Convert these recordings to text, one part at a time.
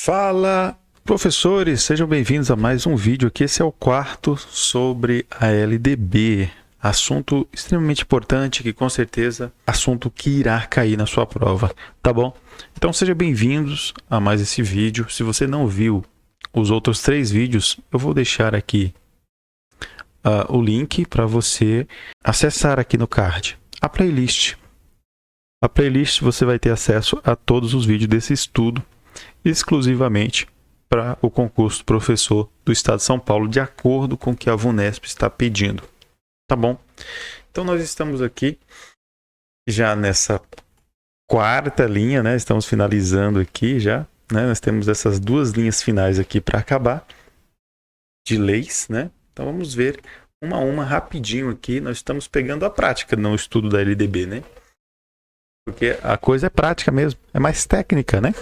Fala, professores! Sejam bem-vindos a mais um vídeo aqui. Esse é o quarto sobre a LDB. Assunto extremamente importante que, com certeza, assunto que irá cair na sua prova, tá bom? Então, sejam bem-vindos a mais esse vídeo. Se você não viu os outros 3 vídeos, eu vou deixar aqui o link para você acessar aqui no card. A playlist. A playlist você vai ter acesso a todos os vídeos desse estudo, exclusivamente para o concurso professor do Estado de São Paulo, de acordo com o que a VUNESP está pedindo. Tá bom? Então, nós estamos aqui já nessa quarta linha, né? Estamos finalizando aqui já, né? Nós temos essas 2 linhas finais aqui para acabar, de leis, né? Então, vamos ver uma a uma rapidinho aqui. Nós estamos pegando a prática no estudo da LDB, né? Porque a coisa é prática mesmo, é mais técnica, né?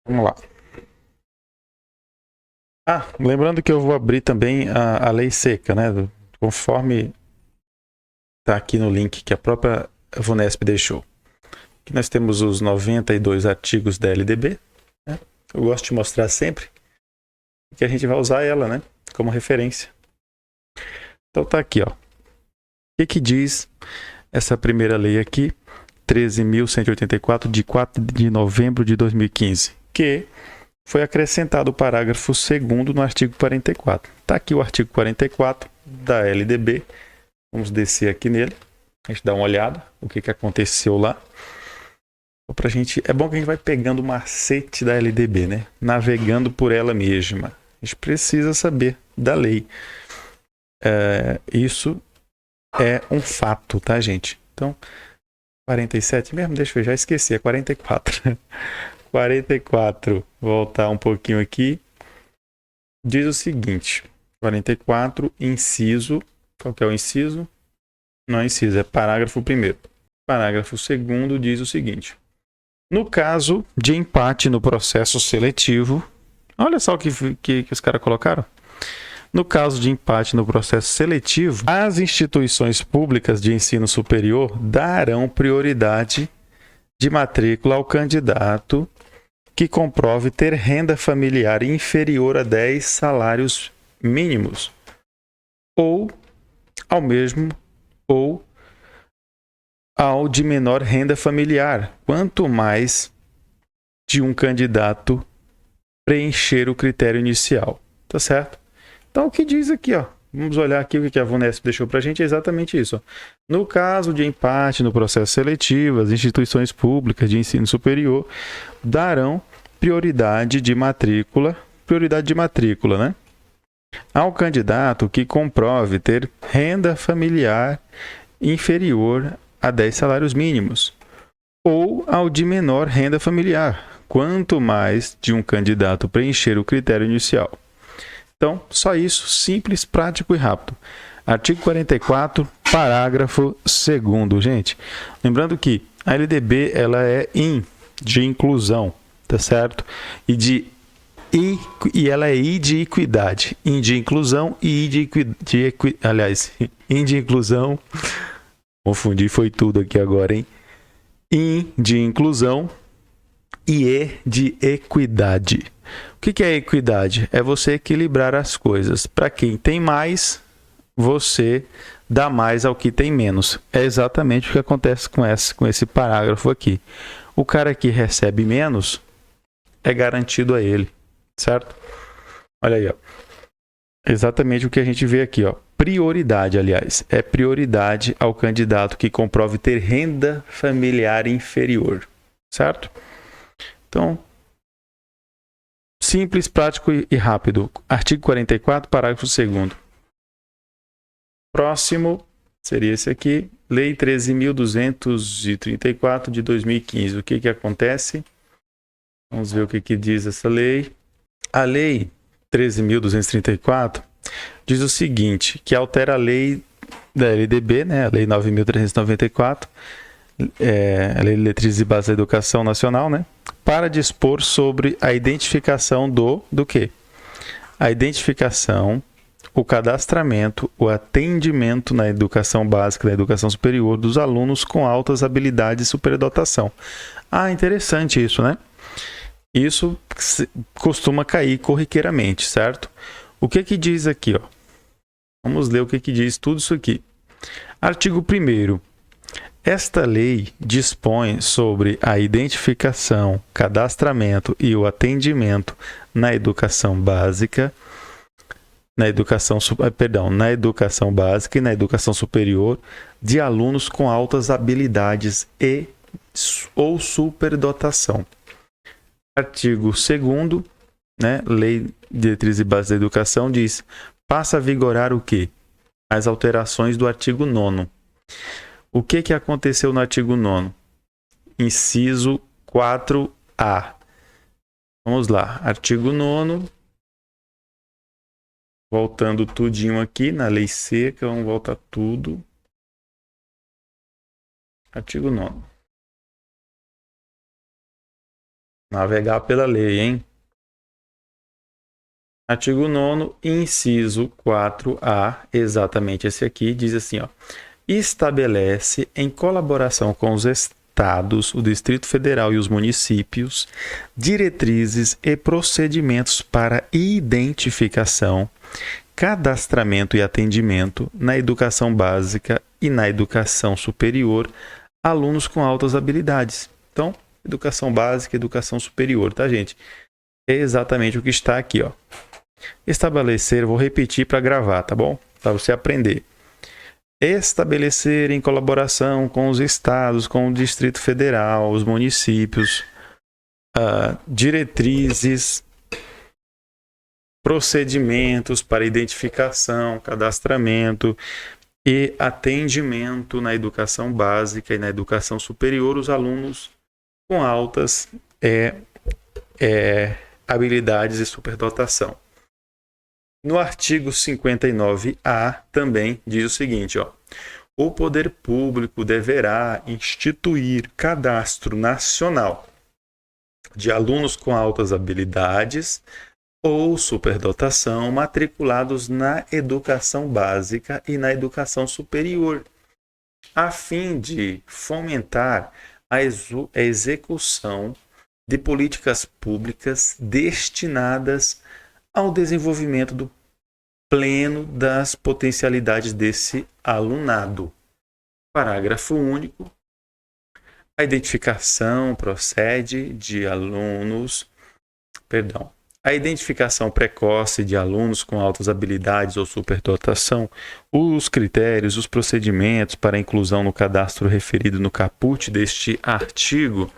Vamos lá. Lembrando que eu vou abrir também a lei seca, né? Conforme está aqui no link que a própria VUNESP deixou. Aqui nós temos os 92 artigos da LDB, né? Eu gosto de mostrar sempre que a gente vai usar ela, né? Como referência. Então tá aqui, ó. O que diz essa primeira lei aqui, 13.184, de 4 de novembro de 2015, que foi acrescentado o parágrafo 2º no artigo 44. Está aqui o artigo 44 da LDB. Vamos descer aqui nele, a gente dá uma olhada, o que aconteceu lá. Pra gente, é bom que a gente vai pegando o macete da LDB, né? Navegando por ela mesma. A gente precisa saber da lei. Isso é um fato, tá, gente? Então, 47 mesmo? Deixa eu já esqueci, é 44. 44, voltar um pouquinho aqui. Diz o seguinte, 44, inciso. Qual que é o inciso? Não é inciso, é parágrafo 1º. Parágrafo 2º diz o seguinte. No caso de empate no processo seletivo, olha só o que os caras colocaram. No caso de empate no processo seletivo, as instituições públicas de ensino superior darão prioridade de matrícula ao candidato que comprove ter renda familiar inferior a 10 salários mínimos ou ao de menor renda familiar, quanto mais de um candidato preencher o critério inicial. Tá certo? Então, o que diz aqui, ó? Vamos olhar aqui o que a VUNESP deixou para a gente, é exatamente isso. Ó. No caso de empate no processo seletivo, as instituições públicas de ensino superior darão prioridade de matrícula, né? Ao candidato que comprove ter renda familiar inferior a 10 salários mínimos, ou ao de menor renda familiar, quanto mais de um candidato preencher o critério inicial. Então, só isso, simples, prático e rápido. Artigo 44, parágrafo 2º, gente. Lembrando que a LDB ela é de inclusão, tá certo? E ela é I de equidade. In de inclusão e I de inclusão. Confundi, foi tudo aqui agora, hein? In de inclusão e E de equidade. O que é equidade? É você equilibrar as coisas. Para quem tem mais, você dá mais ao que tem menos. É exatamente o que acontece com esse parágrafo aqui. O cara que recebe menos é garantido a ele, certo? Olha aí, ó. Exatamente o que a gente vê aqui, ó. Prioridade, aliás, é prioridade ao candidato que comprove ter renda familiar inferior, certo? Então, simples, prático e rápido. Artigo 44, parágrafo 2º. Próximo seria esse aqui, Lei 13.234 de 2015. O que acontece? Vamos ver o que diz essa lei. A Lei 13.234 diz o seguinte, que altera a lei da LDB, né? A Lei 9.394, a Lei de Diretrizes e Bases da Educação Nacional, né? Para dispor sobre a identificação do quê? A identificação o cadastramento, o atendimento na educação básica e na educação superior dos alunos com altas habilidades e superdotação. Ah, interessante isso, né? Isso costuma cair corriqueiramente, certo? O que que diz aqui, ó? Vamos ler o que que diz tudo isso aqui. Artigo 1º. Esta lei dispõe sobre a identificação, cadastramento e o atendimento na educação básica, na educação básica e na educação superior de alunos com altas habilidades ou superdotação. Artigo 2º, né, Lei de Diretrizes e Bases da Educação diz: passa a vigorar o quê? As alterações do artigo 9º. O que aconteceu no artigo 9º? Inciso 4A. Vamos lá. Artigo 9º. Voltando tudinho aqui na lei seca. Vamos voltar tudo. Artigo 9º. Navegar pela lei, hein? Artigo 9º, inciso 4A, exatamente esse aqui, diz assim, ó: estabelece, em colaboração com os estados, o Distrito Federal e os municípios, diretrizes e procedimentos para identificação, cadastramento e atendimento na educação básica e na educação superior, alunos com altas habilidades. Então, educação básica e educação superior, tá, gente? É exatamente o que está aqui, ó. Estabelecer, vou repetir para gravar, tá bom? Para você aprender. Estabelecer em colaboração com os estados, com o Distrito Federal, os municípios, diretrizes, procedimentos para identificação, cadastramento e atendimento na educação básica e na educação superior, os alunos com altas habilidades e superdotação. No artigo 59A também diz o seguinte, ó: o poder público deverá instituir cadastro nacional de alunos com altas habilidades ou superdotação matriculados na educação básica e na educação superior, a fim de fomentar a execução de políticas públicas destinadas ao desenvolvimento do pleno das potencialidades desse alunado. Parágrafo único. A identificação procede de alunos, a identificação precoce de alunos com altas habilidades ou superdotação, os critérios, os procedimentos para inclusão no cadastro referido no caput deste artigo,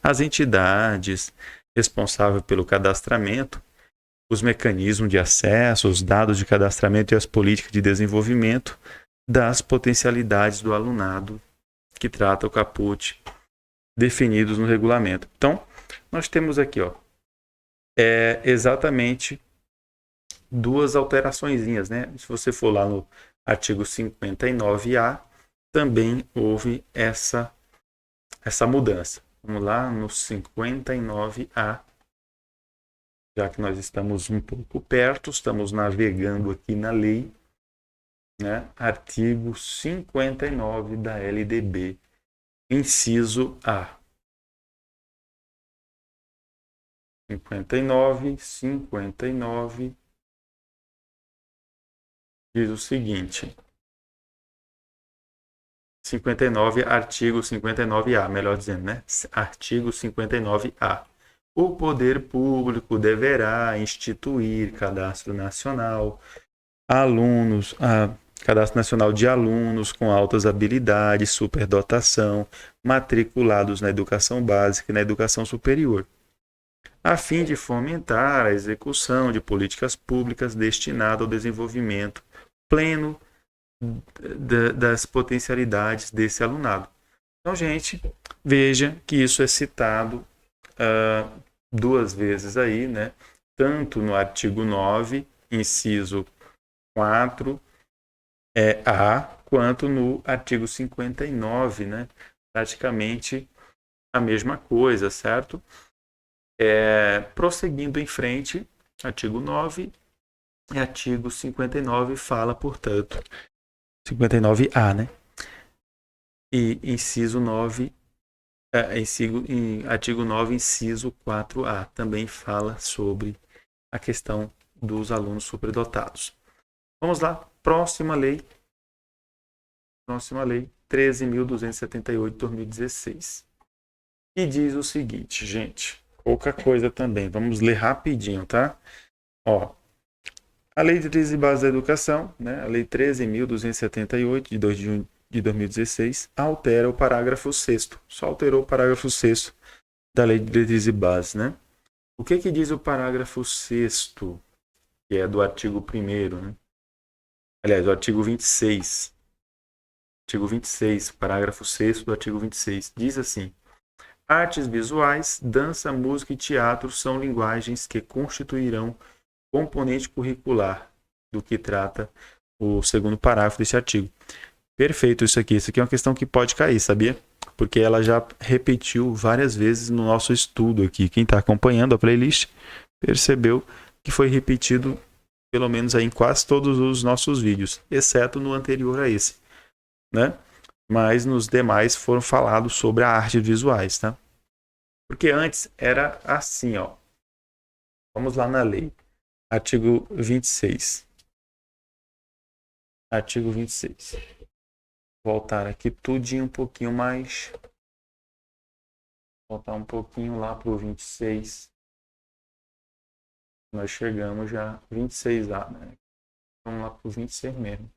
as entidades responsáveis pelo cadastramento, os mecanismos de acesso, os dados de cadastramento e as políticas de desenvolvimento das potencialidades do alunado que trata o caput definidos no regulamento. Então, nós temos aqui, ó, exatamente duas alteraçõezinhas, né? Se você for lá no artigo 59A, também houve essa mudança. Vamos lá no 59A. Já que nós estamos um pouco perto, estamos navegando aqui na lei, né? Artigo 59 da LDB, inciso A. 59 diz o seguinte: 59, artigo 59A, melhor dizendo, né? Artigo 59A. O poder público deverá instituir cadastro nacional cadastro nacional de alunos com altas habilidades, superdotação, matriculados na educação básica e na educação superior, a fim de fomentar a execução de políticas públicas destinadas ao desenvolvimento pleno das potencialidades desse alunado. Então, gente, veja que isso é citado duas vezes aí, né? Tanto no artigo 9, inciso 4, A, quanto no artigo 59, né? Praticamente a mesma coisa, certo? Prosseguindo em frente, artigo 9, E artigo 59 fala, portanto, 59A, né? E inciso 9, artigo 9, inciso 4A, também fala sobre a questão dos alunos superdotados. Vamos lá, próxima lei 13.278 de 2016. E diz o seguinte, gente, pouca coisa também, vamos ler rapidinho, tá? Ó, a Lei de Diretrizes e Bases da Educação, né, a Lei 13.278 de 2 de junho de 2016, altera o parágrafo 6º, só alterou o parágrafo 6º da Lei de Diretrizes e Bases, né? O que diz o parágrafo 6º, que é do artigo 1º, né? Aliás, do artigo 26. Artigo 26, parágrafo 6º do artigo 26, diz assim: artes visuais, dança, música e teatro são linguagens que constituirão componente curricular do que trata o segundo parágrafo desse artigo. Perfeito isso aqui. Isso aqui é uma questão que pode cair, sabia? Porque ela já repetiu várias vezes no nosso estudo aqui. Quem está acompanhando a playlist percebeu que foi repetido pelo menos aí em quase todos os nossos vídeos, exceto no anterior a esse, né? Mas nos demais foram falados sobre a arte visuais, tá? Porque antes era assim, ó. Vamos lá na lei. Artigo 26. Artigo 26. Voltar aqui tudinho um pouquinho mais. Voltar um pouquinho lá pro 26. Nós chegamos já 26A, né? Vamos lá pro 26 mesmo.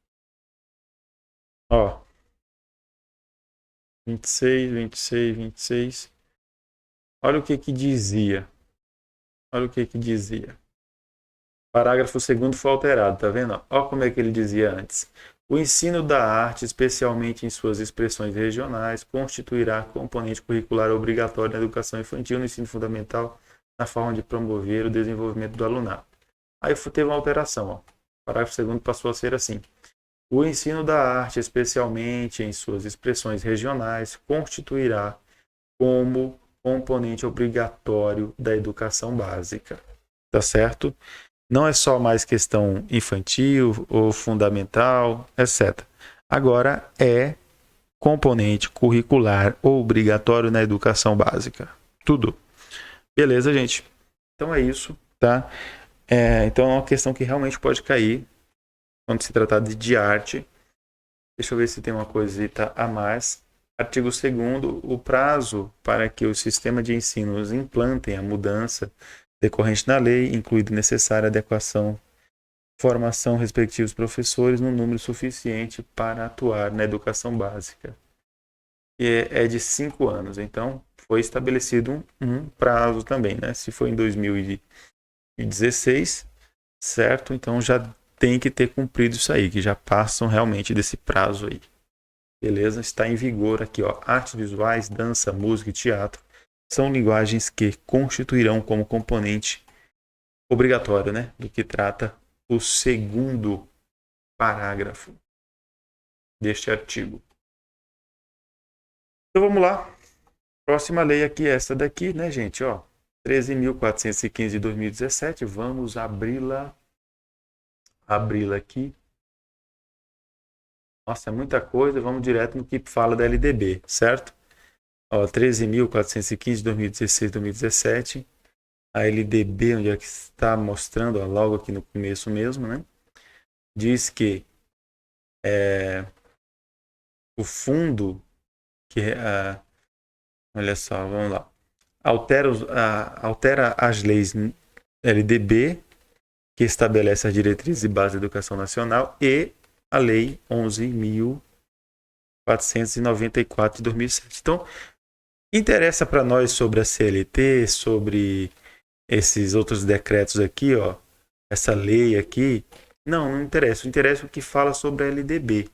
Ó. 26, 26, 26. Olha o que dizia. Olha o que dizia. Parágrafo 2º foi alterado, tá vendo? Olha como é que ele dizia antes. O ensino da arte, especialmente em suas expressões regionais, constituirá componente curricular obrigatório na educação infantil, no ensino fundamental, na forma de promover o desenvolvimento do alunado. Aí teve uma alteração, ó. O parágrafo 2º passou a ser assim. O ensino da arte, especialmente em suas expressões regionais, constituirá como componente obrigatório da educação básica. Tá certo? Não é só mais questão infantil ou fundamental, etc. Agora é componente curricular obrigatório na educação básica. Tudo. Beleza, gente? Então é isso, tá? Então é uma questão que realmente pode cair quando se tratar de arte. Deixa eu ver se tem uma coisita a mais. Artigo 2º, o prazo para que o sistema de ensino implantem a mudança decorrente na lei, incluindo necessária adequação, formação respectivos professores no número suficiente para atuar na educação básica. E é de 5 anos, então foi estabelecido um prazo também, né? Se foi em 2016, certo? Então já tem que ter cumprido isso aí, que já passam realmente desse prazo aí. Beleza? Está em vigor aqui, ó. Artes visuais, dança, música e teatro são linguagens que constituirão como componente obrigatório, né, do que trata o segundo parágrafo deste artigo. Então vamos lá. Próxima lei aqui é essa daqui, né, gente, ó. 13.415 de 2017. Vamos abri-la aqui. Nossa, é muita coisa. Vamos direto no que fala da LDB, certo? Ó, 13.415 de 2016, 2017. A LDB, onde é que está mostrando, ó, logo aqui no começo mesmo, né? Diz que o fundo que olha só, vamos lá. Altera as leis LDB, que estabelece as diretrizes e bases da educação nacional, e a lei 11.494 de 2007. Então, interessa para nós sobre a CLT, sobre esses outros decretos aqui, ó, essa lei aqui, não interessa. Interessa o que fala sobre a LDB.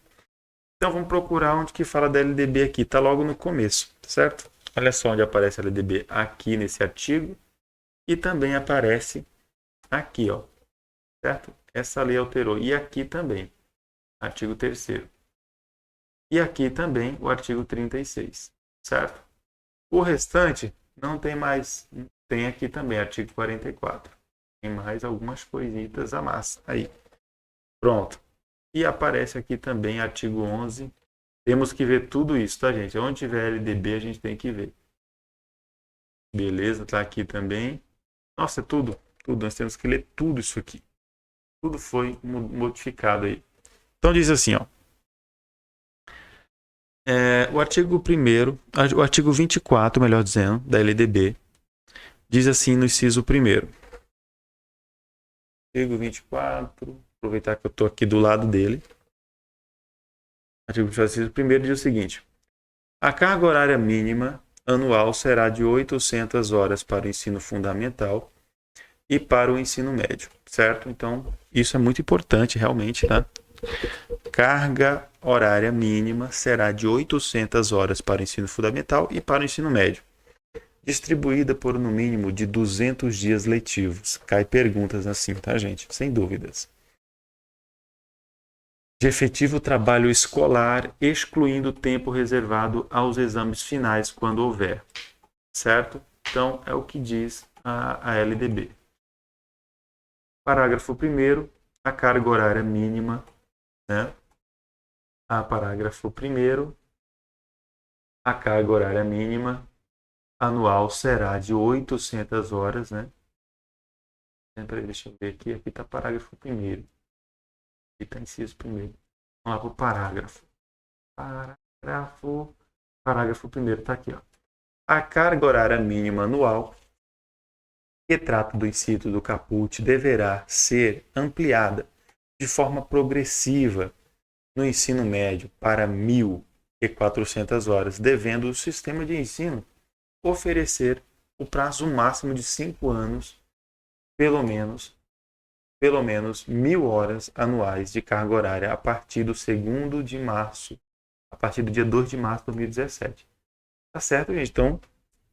Então vamos procurar onde que fala da LDB aqui. Está logo no começo, certo? Olha só onde aparece a LDB aqui nesse artigo. E também aparece aqui, ó, certo? Essa lei alterou. E aqui também, artigo 3º. E aqui também o artigo 36, certo? O restante não tem mais. Tem aqui também, artigo 44. Tem mais algumas coisitas a mais aí. Pronto. E aparece aqui também artigo 11. Temos que ver tudo isso, tá, gente? Onde tiver LDB, a gente tem que ver. Beleza, tá aqui também. Nossa, é tudo. Tudo. Nós temos que ler tudo isso aqui. Tudo foi modificado aí. Então diz assim, ó. O artigo 1º, o artigo 24, melhor dizendo, da LDB, diz assim no inciso 1º. Artigo 24, aproveitar que eu estou aqui do lado dele. Artigo 24, inciso 1º diz o seguinte. A carga horária mínima anual será de 800 horas para o ensino fundamental e para o ensino médio, certo? Então, isso é muito importante realmente, tá? Carga horária mínima será de 800 horas para o ensino fundamental e para o ensino médio, distribuída por no mínimo de 200 dias letivos. Cai perguntas assim, tá, gente? Sem dúvidas. De efetivo trabalho escolar, excluindo o tempo reservado aos exames finais, quando houver. Certo? Então, é o que diz a LDB. Parágrafo 1º, a carga horária mínima, né? Parágrafo 1º, a carga horária mínima anual será de 800 horas, né? Deixa eu ver aqui está parágrafo 1º. Aqui está inciso 1º. Vamos lá para o parágrafo. Parágrafo 1º está aqui, ó. A carga horária mínima anual, que trata do inciso do caput, deverá ser ampliada de forma progressiva no ensino médio para 1.400 horas, devendo o sistema de ensino oferecer o prazo máximo de 5 anos, pelo menos 1.000 horas anuais de carga horária a partir do dia 2 de março de 2017. Tá certo, gente? Então,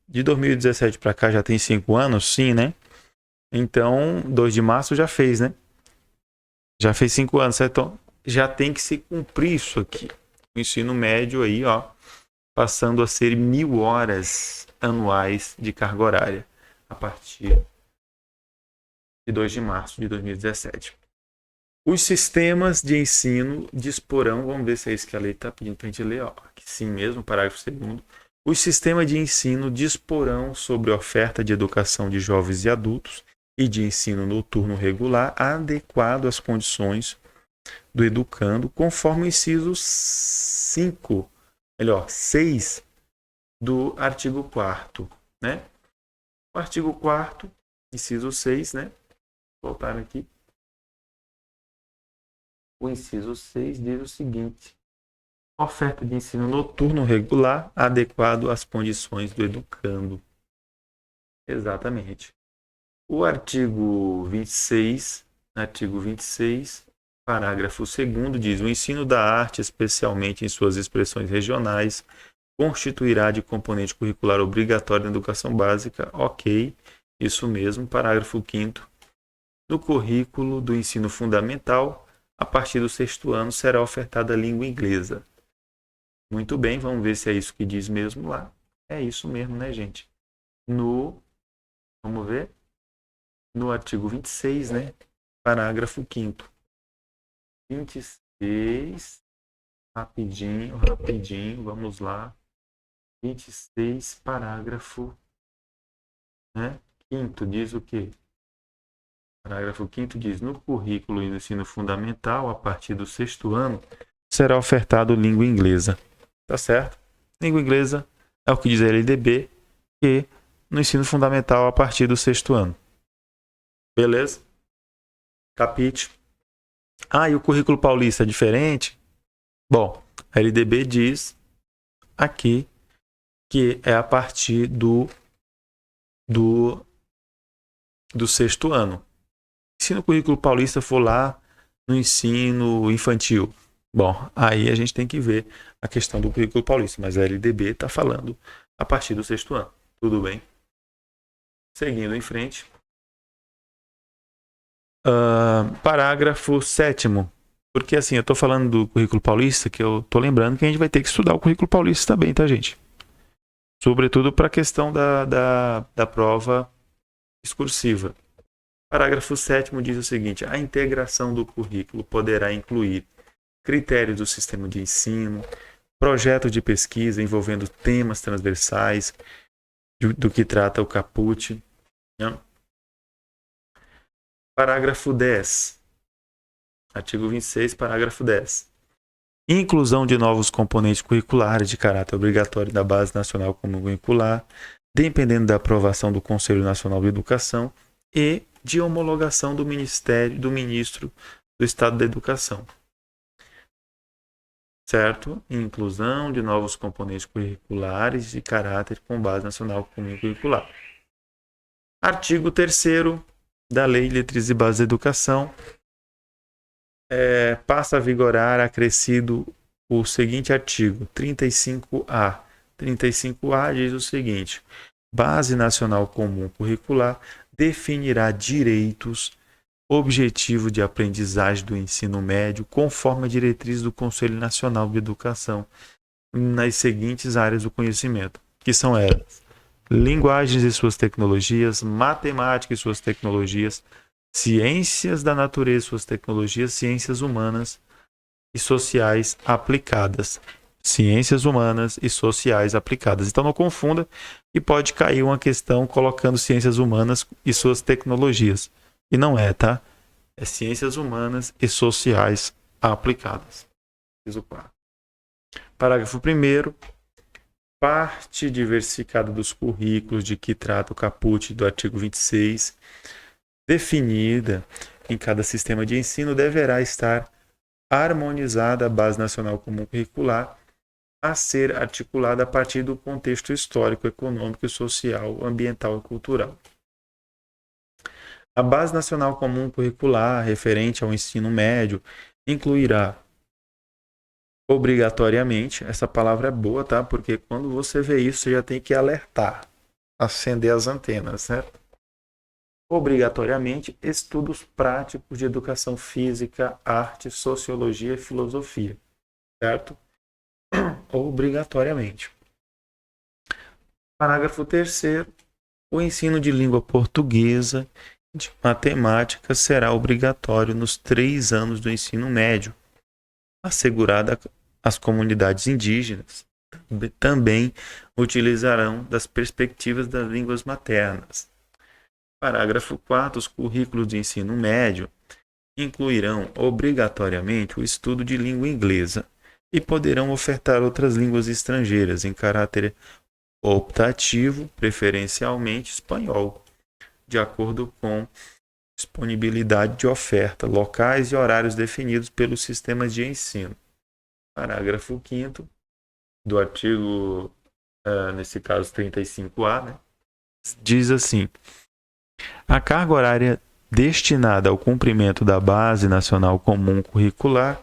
de 2017 para cá já tem 5 anos? Sim, né? Então, 2 de março já fez, né? Já fez 5 anos, certo? Então, já tem que se cumprir isso aqui. O ensino médio aí, ó, passando a ser 1.000 horas anuais de carga horária a partir de 2 de março de 2017. Os sistemas de ensino disporão, vamos ver se é isso que a lei está pedindo para a gente ler, ó, aqui sim mesmo, parágrafo 2º. Os sistemas de ensino disporão sobre a oferta de educação de jovens e adultos e de ensino noturno regular adequado às condições do educando, conforme o inciso 6 do artigo 4º, né? O artigo 4º, inciso 6, né? Vou voltar aqui. O inciso 6 diz o seguinte: oferta de ensino noturno regular adequado às condições do educando. Exatamente. O artigo 26, parágrafo 2º, diz: o ensino da arte, especialmente em suas expressões regionais, constituirá de componente curricular obrigatório na educação básica. Ok, isso mesmo. Parágrafo 5º. No currículo do ensino fundamental, a partir do 6º ano, será ofertada a língua inglesa. Muito bem, vamos ver se é isso que diz mesmo lá. É isso mesmo, né, gente? Vamos ver? No artigo 26, né? Parágrafo 5º. 26, rapidinho, vamos lá. 26, parágrafo, né? 5º diz o quê? Parágrafo 5º diz: no currículo do ensino fundamental, a partir do 6º ano, será ofertado língua inglesa. Tá certo? Língua inglesa é o que diz a LDB, que no ensino fundamental a partir do 6º ano. Beleza? Capite. E o currículo paulista é diferente? Bom, a LDB diz aqui que é a partir do 6º ano. Se no currículo paulista for lá no ensino infantil, bom, aí a gente tem que ver a questão do currículo paulista, mas a LDB está falando a partir do 6º ano. Tudo bem? Seguindo em frente. Parágrafo 7º. Porque assim, eu estou falando do currículo paulista, que eu estou lembrando que a gente vai ter que estudar o currículo paulista também, tá, gente? Sobretudo para a questão da prova discursiva. Parágrafo 7º diz o seguinte: a integração do currículo poderá incluir critérios do sistema de ensino, projetos de pesquisa envolvendo temas transversais do que trata o caput. Né? Parágrafo 10. Artigo 26, parágrafo 10. Inclusão de novos componentes curriculares de caráter obrigatório da Base Nacional Comum Curricular, dependendo da aprovação do Conselho Nacional de Educação e de homologação do Ministro do Estado da Educação. Certo? Inclusão de novos componentes curriculares de caráter com Base Nacional Comum Curricular. Artigo 3º da Lei de Diretrizes e Bases da Educação. Passa a vigorar acrescido o seguinte artigo, 35A. 35A diz o seguinte: Base Nacional Comum Curricular definirá direitos, objetivo de aprendizagem do ensino médio, conforme a diretriz do Conselho Nacional de Educação, nas seguintes áreas do conhecimento, que são elas: linguagens e suas tecnologias, matemática e suas tecnologias, ciências da natureza e suas tecnologias, ciências humanas e sociais aplicadas. Ciências humanas e sociais aplicadas. Então não confunda que pode cair uma questão colocando ciências humanas e suas tecnologias. E não é, tá? É ciências humanas e sociais aplicadas. Parágrafo 1º. Parte diversificada dos currículos de que trata o caput do artigo 26, definida em cada sistema de ensino, deverá estar harmonizada à Base Nacional Comum Curricular, a ser articulada a partir do contexto histórico, econômico, social, ambiental e cultural. A Base Nacional Comum Curricular, referente ao ensino médio, incluirá obrigatoriamente, essa palavra é boa, tá? Porque quando você vê isso, você já tem que alertar, acender as antenas, certo? Obrigatoriamente, estudos práticos de educação física, arte, sociologia e filosofia, certo? Obrigatoriamente. Parágrafo 3º. O ensino de língua portuguesa e de matemática será obrigatório nos 3 anos do ensino médio, assegurada às comunidades indígenas. Também utilizarão das perspectivas das línguas maternas. Parágrafo 4º. Os currículos de ensino médio incluirão obrigatoriamente o estudo de língua inglesa e poderão ofertar outras línguas estrangeiras em caráter optativo, preferencialmente espanhol, de acordo com disponibilidade de oferta, locais e horários definidos pelos sistemas de ensino. Parágrafo 5º do artigo, nesse caso 35A, né, diz assim: a carga horária destinada ao cumprimento da Base Nacional Comum Curricular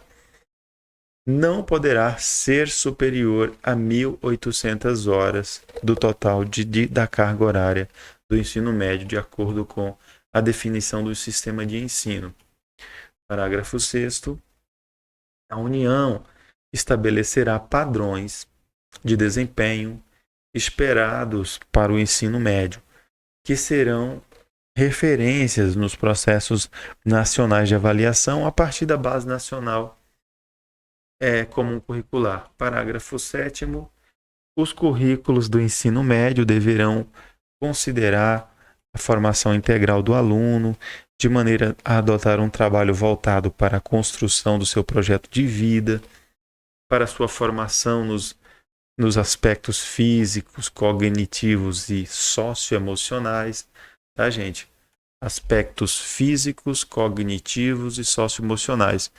não poderá ser superior a 1.800 horas do total da carga horária do ensino médio, de acordo com a definição do sistema de ensino. Parágrafo 6º. A União estabelecerá padrões de desempenho esperados para o ensino médio, que serão referências nos processos nacionais de avaliação a partir da Base Nacional Comum Curricular. Parágrafo 7º. Os currículos do ensino médio deverão considerar a formação integral do aluno, de maneira a adotar um trabalho voltado para a construção do seu projeto de vida, para sua formação nos aspectos físicos, cognitivos e socioemocionais, tá, gente? Aspectos físicos, cognitivos e socioemocionais.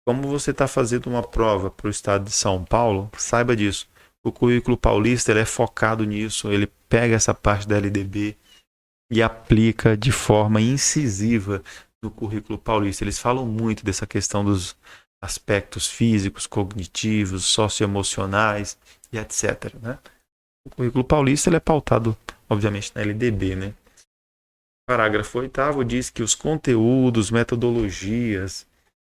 Como você está fazendo uma prova para o estado de São Paulo, saiba disso. O currículo paulista ele é focado nisso, ele pega essa parte da LDB e aplica de forma incisiva no currículo paulista. Eles falam muito dessa questão dos aspectos físicos, cognitivos, socioemocionais e etc. Né? O currículo paulista ele é pautado, obviamente, na LDB. Né? Parágrafo 8º diz que os conteúdos, metodologias,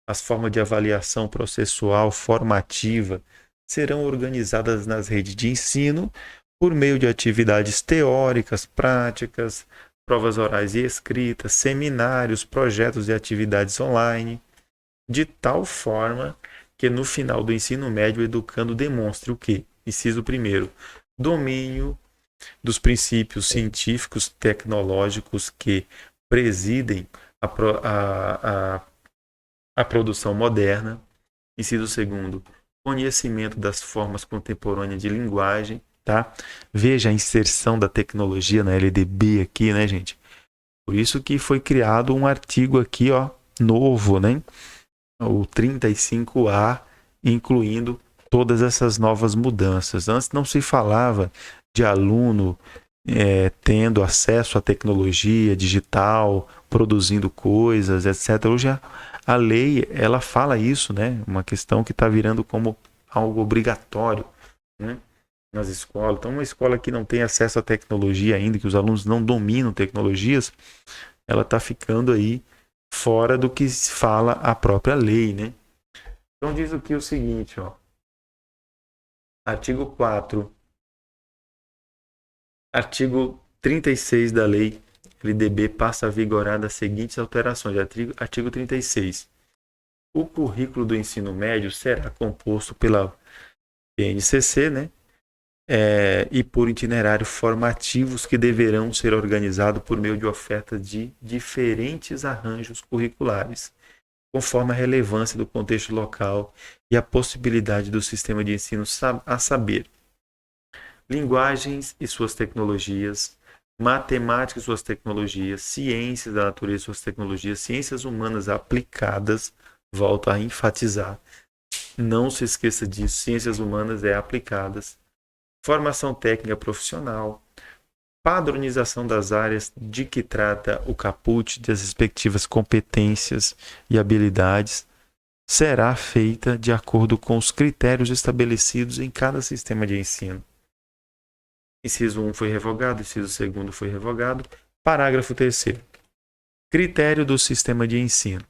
as formas de avaliação processual formativa serão organizadas nas redes de ensino por meio de atividades teóricas, práticas, provas orais e escritas, seminários, projetos e atividades online, de tal forma que no final do ensino médio o educando demonstre o quê? Inciso primeiro, domínio dos princípios científicos tecnológicos que presidem a produção moderna. Inciso segundo, conhecimento das formas contemporâneas de linguagem, tá? Veja a inserção da tecnologia na LDB aqui, né, gente? Por isso que foi criado um artigo aqui, ó, novo, né? O 35A, incluindo todas essas novas mudanças. Antes não se falava de aluno tendo acesso à tecnologia digital, produzindo coisas, etc. Hoje a lei, ela fala isso, né? Uma questão que está virando como algo obrigatório, né? Nas escolas. Então, uma escola que não tem acesso à tecnologia ainda, que os alunos não dominam tecnologias, ela está ficando aí fora do que fala a própria lei, né? Então, diz aqui o seguinte, ó. Artigo 4. Artigo 36 da lei LDB passa a vigorar das seguintes alterações. Artigo 36. O currículo do ensino médio será composto pela PNCC, né? E por itinerários formativos que deverão ser organizados por meio de oferta de diferentes arranjos curriculares, conforme a relevância do contexto local e a possibilidade do sistema de ensino a saber. Linguagens e suas tecnologias, matemática e suas tecnologias, ciências da natureza e suas tecnologias, ciências humanas aplicadas, volto a enfatizar, não se esqueça disso, ciências humanas aplicadas, formação técnica profissional, padronização das áreas de que trata o caput, das respectivas competências e habilidades, será feita de acordo com os critérios estabelecidos em cada sistema de ensino. Inciso 1 foi revogado, inciso 2 foi revogado. Parágrafo 3º. Critério do sistema de ensino.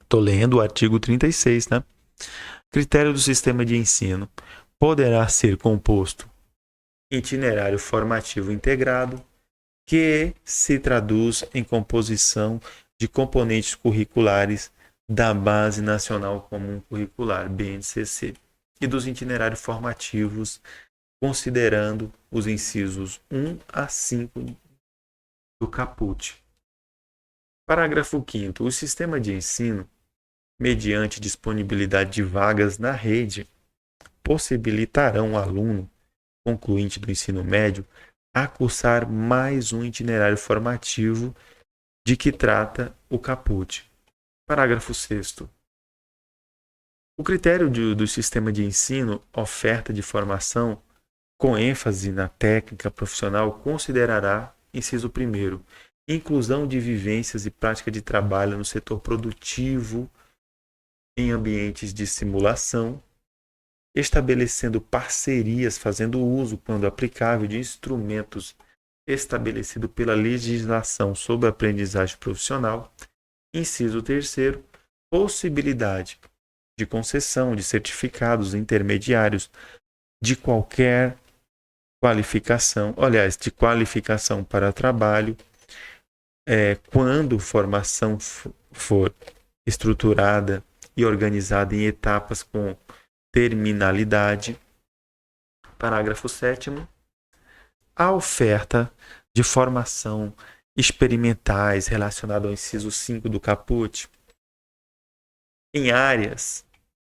Estou lendo o artigo 36, né? Critério do sistema de ensino poderá ser composto itinerário formativo integrado, que se traduz em composição de componentes curriculares da Base Nacional Comum Curricular, BNCC, e dos itinerários formativos, considerando os incisos 1 a 5 do caput. Parágrafo 5º. O sistema de ensino, mediante disponibilidade de vagas na rede, possibilitarão ao aluno concluinte do ensino médio a cursar mais um itinerário formativo de que trata o caput. Parágrafo 6º. O critério do sistema de ensino, oferta de formação, com ênfase na técnica profissional, considerará, inciso 1º, inclusão de vivências e prática de trabalho no setor produtivo em ambientes de simulação, estabelecendo parcerias, fazendo uso, quando aplicável, de instrumentos estabelecidos pela legislação sobre a aprendizagem profissional. Inciso 3º, possibilidade de concessão de certificados intermediários de qualquer qualificação, de qualificação para trabalho, quando formação for estruturada e organizada em etapas com terminalidade. Parágrafo 7º. A oferta de formação experimentais relacionada ao inciso 5 do caput em áreas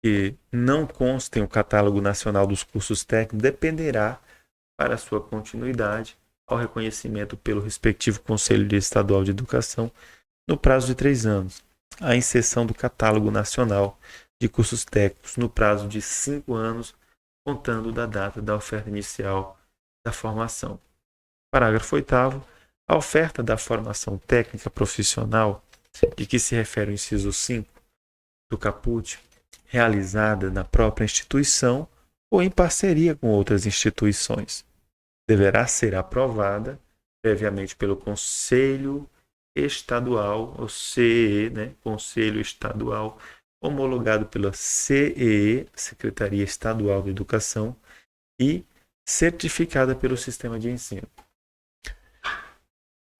que não constem o catálogo nacional dos cursos técnicos dependerá, para sua continuidade, ao reconhecimento pelo respectivo Conselho Estadual de Educação no prazo de 3 anos, a inserção do catálogo nacional de cursos técnicos no prazo de 5 anos, contando da data da oferta inicial da formação. Parágrafo 8º. A oferta da formação técnica profissional, de que se refere o inciso 5 do caput, realizada na própria instituição ou em parceria com outras instituições, deverá ser aprovada previamente pelo Conselho Estadual, ou CEE, Conselho Estadual, homologado pela CEE, Secretaria Estadual de Educação, e certificada pelo sistema de ensino.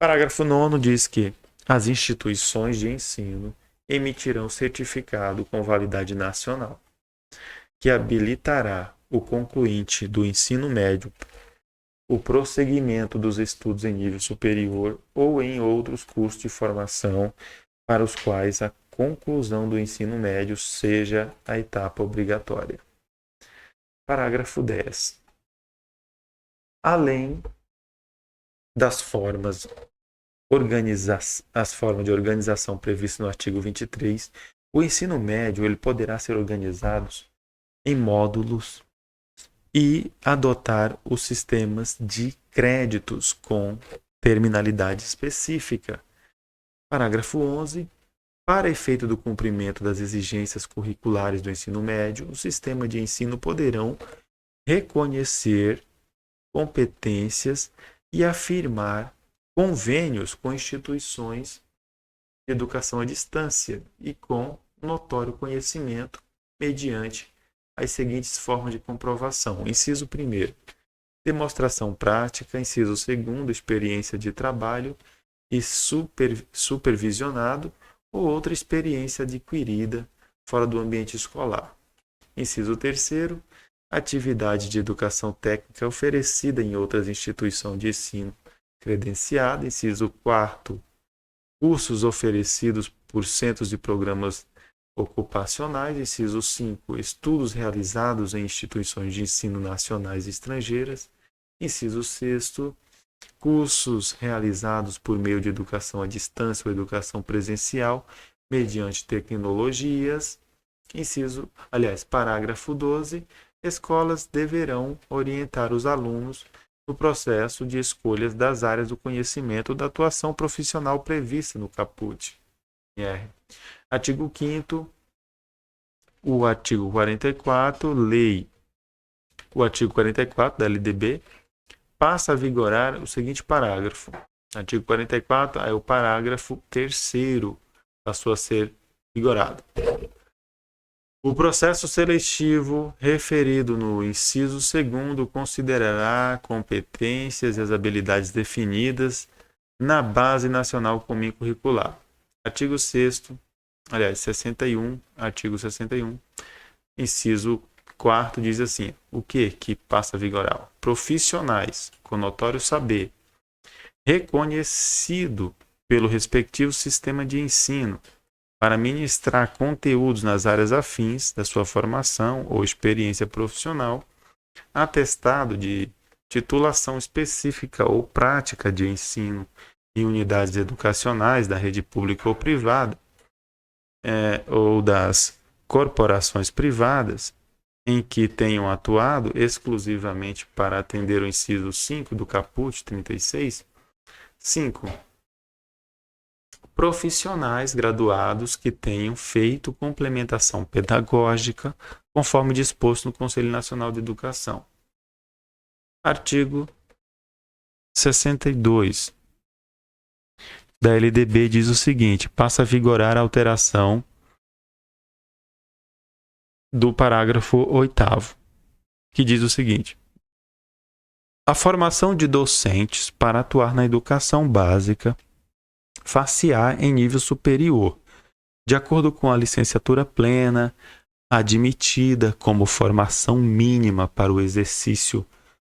Parágrafo 9º diz que as instituições de ensino emitirão certificado com validade nacional, que habilitará o concluinte do ensino médio o prosseguimento dos estudos em nível superior ou em outros cursos de formação para os quais a conclusão do ensino médio seja a etapa obrigatória. Parágrafo 10. Além das formas de organização previstas no artigo 23, o ensino médio ele poderá ser organizado em módulos e adotar os sistemas de créditos com terminalidade específica. Parágrafo 11. Para efeito do cumprimento das exigências curriculares do ensino médio, o sistema de ensino poderão reconhecer competências e afirmar convênios com instituições de educação à distância e com notório conhecimento mediante as seguintes formas de comprovação. Inciso 1º, demonstração prática. Inciso 2º, experiência de trabalho e supervisionado ou outra experiência adquirida fora do ambiente escolar. Inciso 3º, atividade de educação técnica oferecida em outras instituições de ensino credenciada. Inciso 4º, cursos oferecidos por centros de programas ocupacionais. Inciso 5º, estudos realizados em instituições de ensino nacionais e estrangeiras. Inciso 6º, cursos realizados por meio de educação à distância ou educação presencial mediante tecnologias. Parágrafo 12. Escolas deverão orientar os alunos no processo de escolhas das áreas do conhecimento da atuação profissional prevista no caput. Artigo 5º, o artigo 44, lei. O artigo 44 da LDB passa a vigorar o seguinte parágrafo. Artigo 44 é o parágrafo 3º, passou a ser vigorado. O processo seletivo referido no inciso 2º considerará competências e as habilidades definidas na Base Nacional Comum Curricular. Artigo 61, artigo 61, inciso 4º diz assim: o que passa a vigorar? Profissionais com notório saber, reconhecido pelo respectivo sistema de ensino, para ministrar conteúdos nas áreas afins da sua formação ou experiência profissional, atestado de titulação específica ou prática de ensino em unidades educacionais da rede pública ou privada, ou das corporações privadas, em que tenham atuado exclusivamente para atender o inciso 5 do caput 36. 5. Profissionais graduados que tenham feito complementação pedagógica, conforme disposto no Conselho Nacional de Educação. Artigo 62 da LDB diz o seguinte: passa a vigorar a alteração do parágrafo 8º, que diz o seguinte: a formação de docentes para atuar na educação básica far-se-á em nível superior, de acordo com a licenciatura plena, admitida como formação mínima para o exercício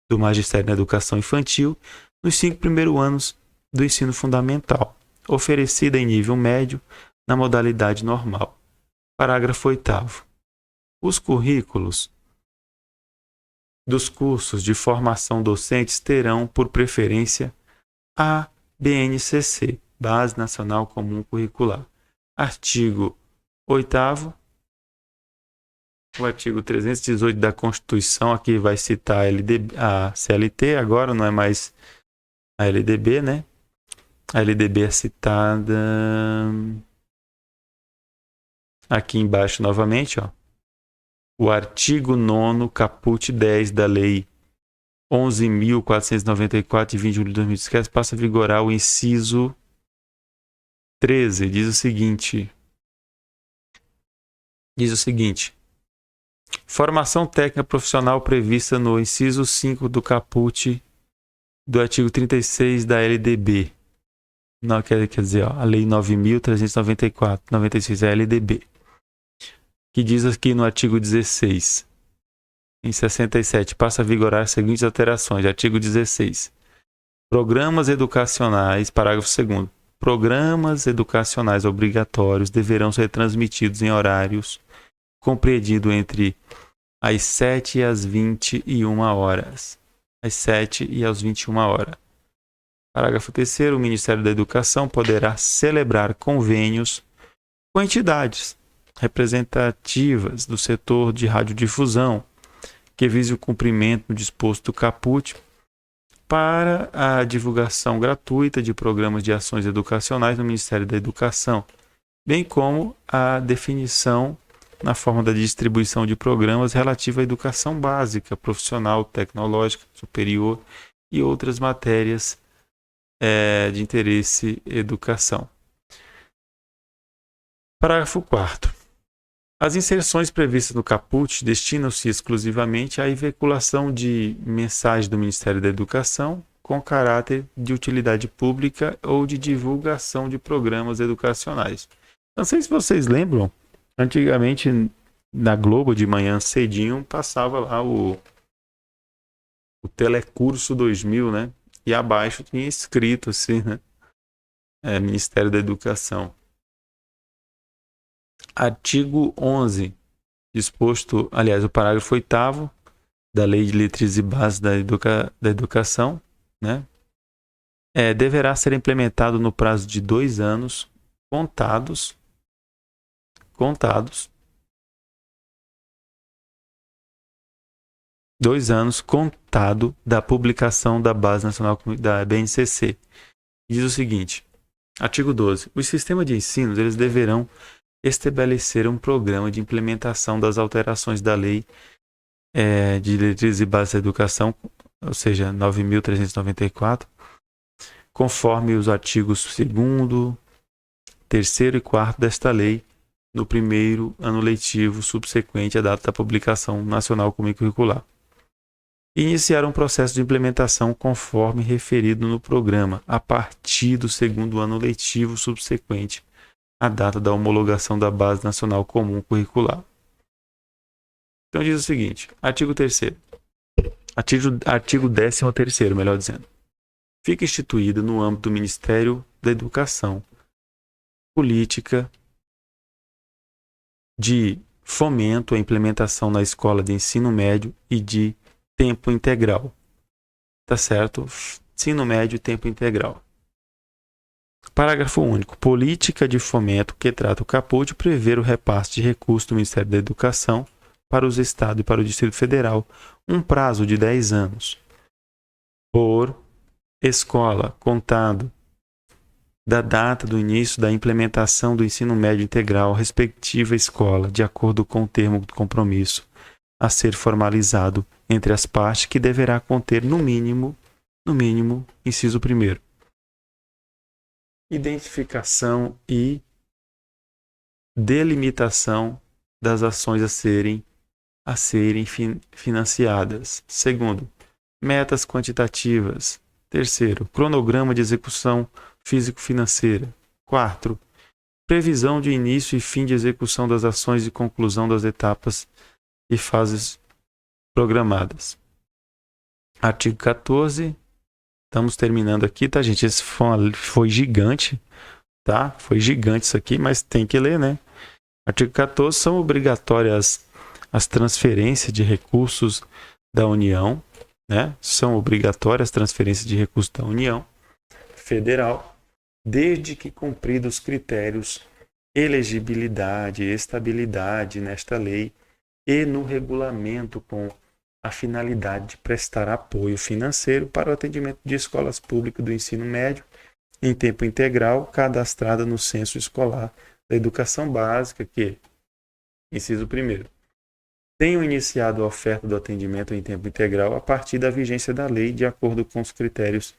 do magistério na educação infantil nos 5 primeiros anos do ensino fundamental, oferecida em nível médio na modalidade normal. Parágrafo 8º. Os currículos dos cursos de formação docentes terão, por preferência, a BNCC, Base Nacional Comum Curricular. Artigo 8º. O artigo 318 da Constituição, aqui vai citar a CLT, agora não é mais a LDB, né? A LDB é citada aqui embaixo novamente, ó. O artigo 9º, caput 10 da Lei 11.494, de 20 de julho de 2017, passa a vigorar o inciso 13. Diz o seguinte: formação técnica profissional prevista no inciso 5 do caput do artigo 36 da LDB Não, quer dizer, ó, a Lei 9.394, 96, a LDB, que diz aqui no artigo 16, em 67, passa a vigorar as seguintes alterações. Artigo 16. Programas educacionais, parágrafo 2º. Programas educacionais obrigatórios deverão ser transmitidos em horários compreendidos entre as 7 e as 21 horas. Às 7 e às 21 horas. Parágrafo 3º. O Ministério da Educação poderá celebrar convênios com entidades representativas do setor de radiodifusão que vise o cumprimento do disposto do caput para a divulgação gratuita de programas de ações educacionais no Ministério da Educação, bem como a definição na forma da distribuição de programas relativa à educação básica, profissional, tecnológica, superior e outras matérias de interesse educação. Parágrafo 4º. As inserções previstas no caput destinam-se exclusivamente à veiculação de mensagens do Ministério da Educação com caráter de utilidade pública ou de divulgação de programas educacionais. Não sei se vocês lembram, antigamente na Globo de manhã cedinho passava lá o Telecurso 2000, né? E abaixo tinha escrito assim, né? Ministério da Educação. Artigo 11, disposto, aliás, o parágrafo 8º da Lei de Diretrizes e Bases da Educação, né? Deverá ser implementado no prazo de 2 anos contados 2 anos contado da publicação da Base Nacional da BNCC. Diz o seguinte, artigo 12, os sistemas de ensino eles deverão estabelecer um programa de implementação das alterações da Lei de Diretrizes e Bases da Educação, ou seja, 9.394, conforme os artigos 2º, 3º e 4º desta lei, no primeiro ano letivo subsequente à data da publicação nacional comum curricular. E iniciar um processo de implementação conforme referido no programa, a partir do 2º ano letivo subsequente à data da homologação da Base Nacional Comum Curricular. Então diz o seguinte, artigo 3º. Artigo 13º, melhor dizendo. Fica instituída no âmbito do Ministério da Educação política de fomento à implementação na escola de ensino médio e de tempo integral. Tá certo? Ensino médio e tempo integral. Parágrafo único. Política de fomento que trata o caput prever o repasse de recursos do Ministério da Educação para os Estados e para o Distrito Federal, um prazo de 10 anos, por escola, contado da data do início da implementação do ensino médio integral, respectiva escola, de acordo com o termo do compromisso a ser formalizado entre as partes, que deverá conter, no mínimo, inciso 1º, identificação e delimitação das ações a serem financiadas. 2º, metas quantitativas. 3º, cronograma de execução físico-financeira. 4º, previsão de início e fim de execução das ações e conclusão das etapas e fases programadas. Artigo 14. Estamos terminando aqui, tá, gente? Esse foi gigante, tá? Foi gigante isso aqui, mas tem que ler, né? Artigo 14. São obrigatórias as transferências de recursos da União, né? São obrigatórias as transferências de recursos da União Federal, desde que cumpridos os critérios elegibilidade e estabilidade nesta lei e no regulamento com a finalidade de prestar apoio financeiro para o atendimento de escolas públicas do ensino médio em tempo integral cadastrada no censo escolar da educação básica que, inciso 1º, tenham iniciado a oferta do atendimento em tempo integral a partir da vigência da lei de acordo com os critérios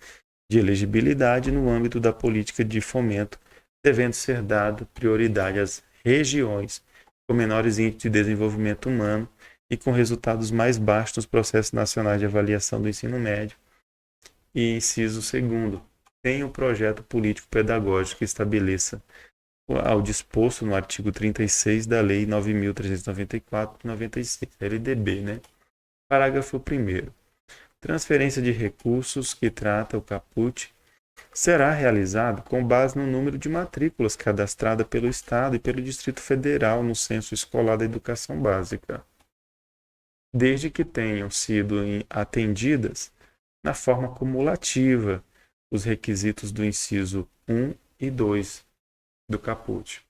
de elegibilidade no âmbito da política de fomento, devendo ser dado prioridade às regiões com menores índices de desenvolvimento humano e com resultados mais baixos nos processos nacionais de avaliação do ensino médio. E inciso 2º, tenha um projeto político-pedagógico que estabeleça ao disposto no artigo 36 da Lei 9.394/96, LDB, né? Parágrafo 1º. Transferência de recursos que trata o caput será realizado com base no número de matrículas cadastrada pelo Estado e pelo Distrito Federal no Censo Escolar da Educação Básica, desde que tenham sido atendidas na forma cumulativa os requisitos do inciso 1 e 2 do caput.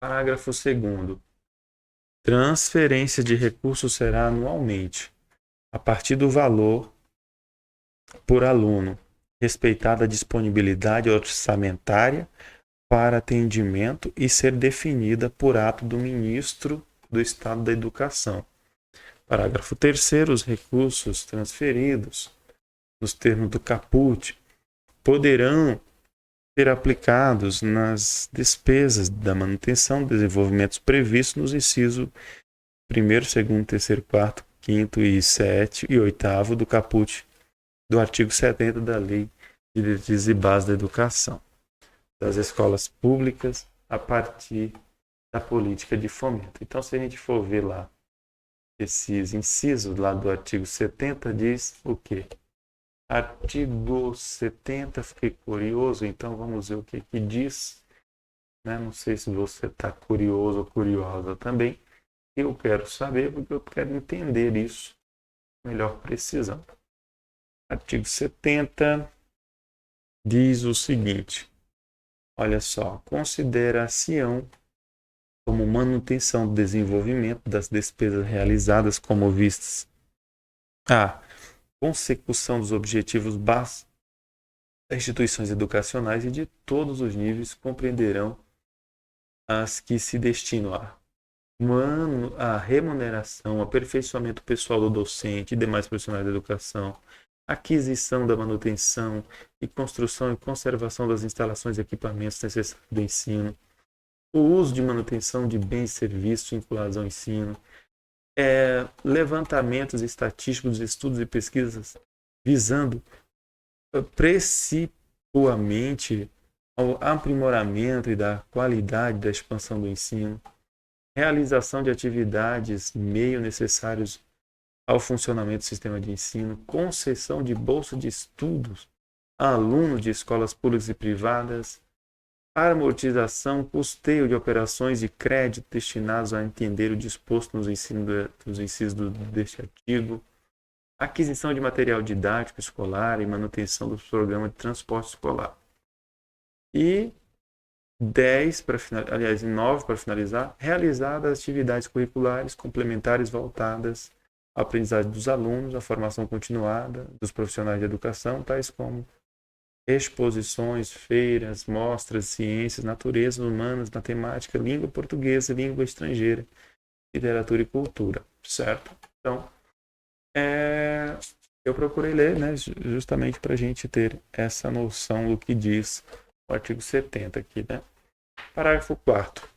Parágrafo 2º. Transferência de recursos será anualmente, a partir do valor por aluno, respeitada a disponibilidade orçamentária para atendimento e ser definida por ato do Ministro do Estado da Educação. Parágrafo 3º. Os recursos transferidos, nos termos do caput, poderão ser aplicados nas despesas da manutenção e desenvolvimento previstos nos incisos 1º, 2º, 3º, 4º, 5º e 7º e 8º do caput do artigo 70 da Lei de Diretrizes e Bases da Educação das escolas públicas a partir da política de fomento. Então, se a gente for ver lá esses incisos lá do artigo 70, diz o quê? Artigo 70, fiquei curioso, então vamos ver o que diz. Né? Não sei se você está curioso ou curiosa também. Eu quero saber porque eu quero entender isso com melhor precisão. Artigo 70 diz o seguinte, olha só, considera-se-ão como manutenção do desenvolvimento das despesas realizadas como vistas a consecução dos objetivos básicos das instituições educacionais e de todos os níveis compreenderão as que se destinam a remuneração, aperfeiçoamento pessoal do docente e demais profissionais da educação, aquisição da manutenção e construção e conservação das instalações e equipamentos necessários do ensino, o uso de manutenção de bens e serviços vinculados ao ensino, levantamentos estatísticos, estudos e pesquisas visando principalmente ao aprimoramento e da qualidade da expansão do ensino, realização de atividades meio necessários ao funcionamento do sistema de ensino, concessão de bolsa de estudos a alunos de escolas públicas e privadas, amortização, custeio de operações de crédito destinados a entender o disposto nos incisos deste artigo, aquisição de material didático escolar e manutenção dos programas de transporte escolar. E 9 para finalizar, realizadas atividades curriculares complementares voltadas à aprendizagem dos alunos, à formação continuada dos profissionais de educação, tais como exposições, feiras, mostras, ciências, naturezas humanas, matemática, língua portuguesa, língua estrangeira, literatura e cultura, certo? Então, eu procurei ler, né, justamente para a gente ter essa noção do que diz o artigo 70 aqui, né? Parágrafo 4º.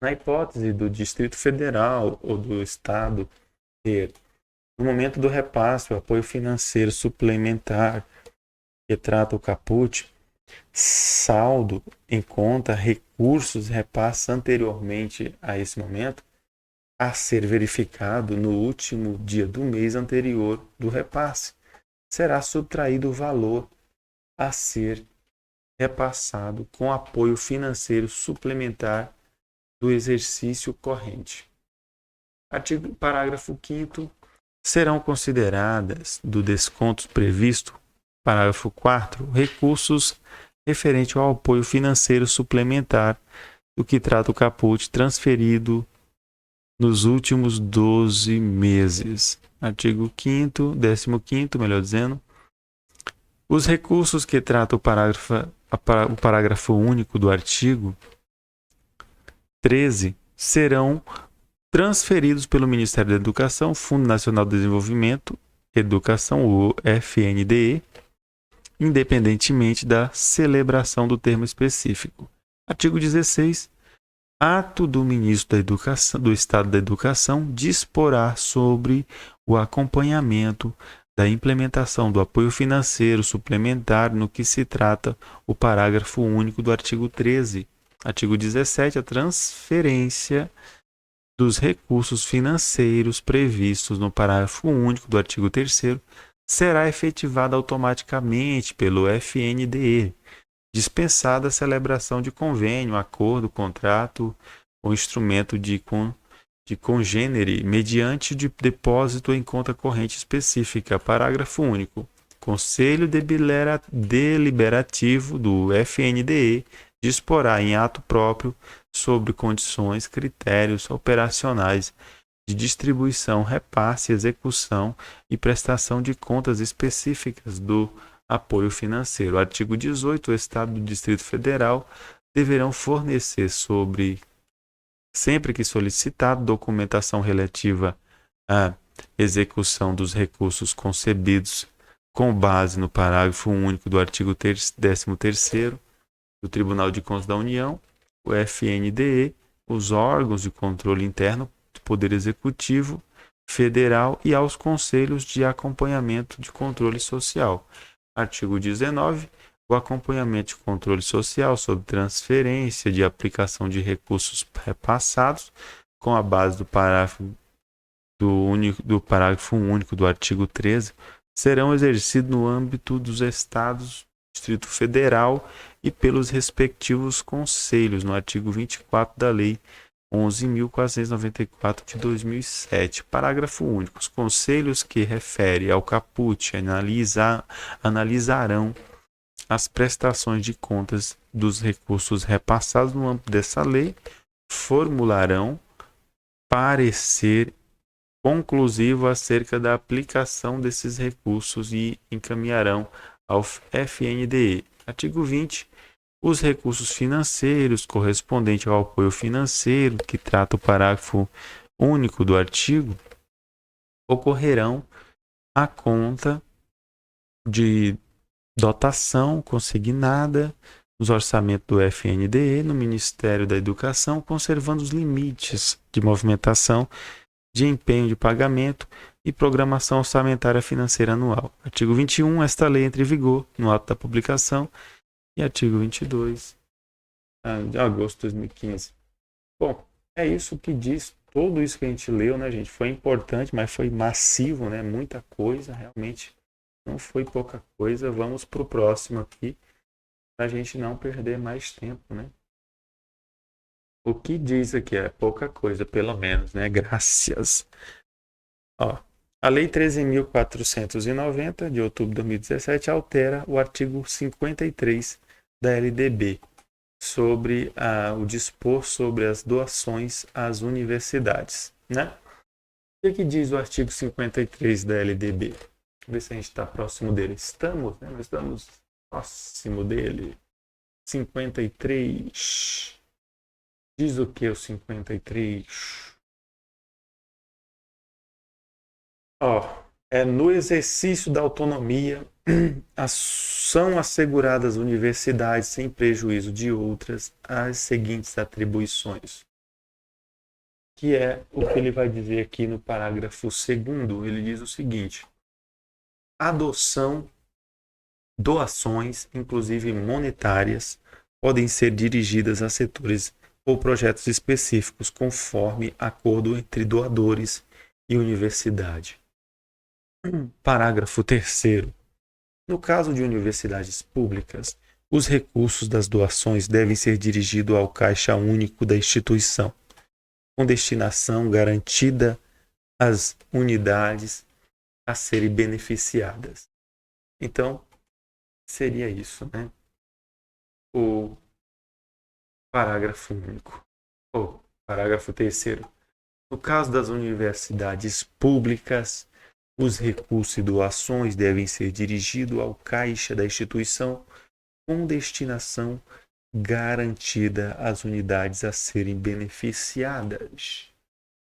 Na hipótese do Distrito Federal ou do Estado ter, no momento do repasse, o apoio financeiro suplementar que trata o caput, saldo em conta, recursos repasses anteriormente a esse momento, a ser verificado no último dia do mês anterior do repasse, será subtraído o valor a ser repassado com apoio financeiro suplementar do exercício corrente. Parágrafo 5º. Serão consideradas do desconto previsto, parágrafo 4º, recursos referentes ao apoio financeiro suplementar do que trata o caput transferido nos últimos 12 meses. Artigo 5º, 15º, melhor dizendo. Os recursos que trata o parágrafo único do artigo 13 serão transferidos pelo Ministério da Educação, Fundo Nacional de Desenvolvimento, Educação, o FNDE, independentemente da celebração do termo específico. Artigo 16. Ato do Ministro da Educação, do Estado da Educação disporá sobre o acompanhamento da implementação do apoio financeiro suplementar no que se trata o parágrafo único do artigo 13. Artigo 17, a transferência dos recursos financeiros previstos no parágrafo único do artigo 3º será efetivada automaticamente pelo FNDE, dispensada a celebração de convênio, acordo, contrato ou instrumento de congênere mediante de depósito em conta corrente específica. Parágrafo único. Conselho Deliberativo do FNDE disporá em ato próprio sobre condições, critérios operacionais de distribuição, repasse, execução e prestação de contas específicas do apoio financeiro. Artigo 18. O Estado do Distrito Federal deverão fornecer sempre que solicitado, documentação relativa à execução dos recursos concebidos com base no parágrafo único do artigo 13º do Tribunal de Contas da União, o FNDE, os órgãos de controle interno do Poder Executivo Federal e aos conselhos de acompanhamento de controle social. Artigo 19. O acompanhamento de controle social sobre transferência de aplicação de recursos repassados com a base do parágrafo único do artigo 13 serão exercidos no âmbito dos Estados, Distrito Federal e pelos respectivos conselhos, no artigo 24 da Lei 11.494 de 2007. Parágrafo único. Os conselhos que refere ao caput analisarão as prestações de contas dos recursos repassados no âmbito dessa lei, formularão parecer conclusivo acerca da aplicação desses recursos e encaminharão ao FNDE. Artigo 20. Os recursos financeiros correspondentes ao apoio financeiro, que trata o parágrafo único do artigo, ocorrerão à conta de dotação consignada nos orçamentos do FNDE no Ministério da Educação, conservando os limites de movimentação de empenho de pagamento e programação orçamentária financeira anual. Artigo 21. Esta lei entra em vigor no ato da publicação. E artigo 22, de agosto de 2015. Bom, é isso que diz, tudo isso que a gente leu, né, gente? Foi importante, mas foi massivo, né? Muita coisa, realmente não foi pouca coisa. Vamos para o próximo aqui, para a gente não perder mais tempo, né? O que diz aqui é pouca coisa, pelo menos, né? Graças. Ó, a Lei 13.490, de outubro de 2017, altera o artigo 53 da LDB, sobre o dispor sobre as doações às universidades. Né? O que diz o artigo 53 da LDB? Vamos ver se a gente está próximo dele. Estamos, né? Nós estamos próximo dele. 53. Diz o que o 53? No exercício da autonomia, são asseguradas universidades sem prejuízo de outras as seguintes atribuições. Que é o que ele vai dizer aqui no parágrafo 2º. Ele diz o seguinte: doações, inclusive monetárias, podem ser dirigidas a setores ou projetos específicos, conforme acordo entre doadores e universidade. Parágrafo 3º. No caso de universidades públicas, os recursos das doações devem ser dirigidos ao caixa único da instituição, com destinação garantida às unidades a serem beneficiadas. Então, seria isso, né? O parágrafo único. Parágrafo 3º. No caso das universidades públicas, os recursos e doações devem ser dirigidos ao caixa da instituição com destinação garantida às unidades a serem beneficiadas.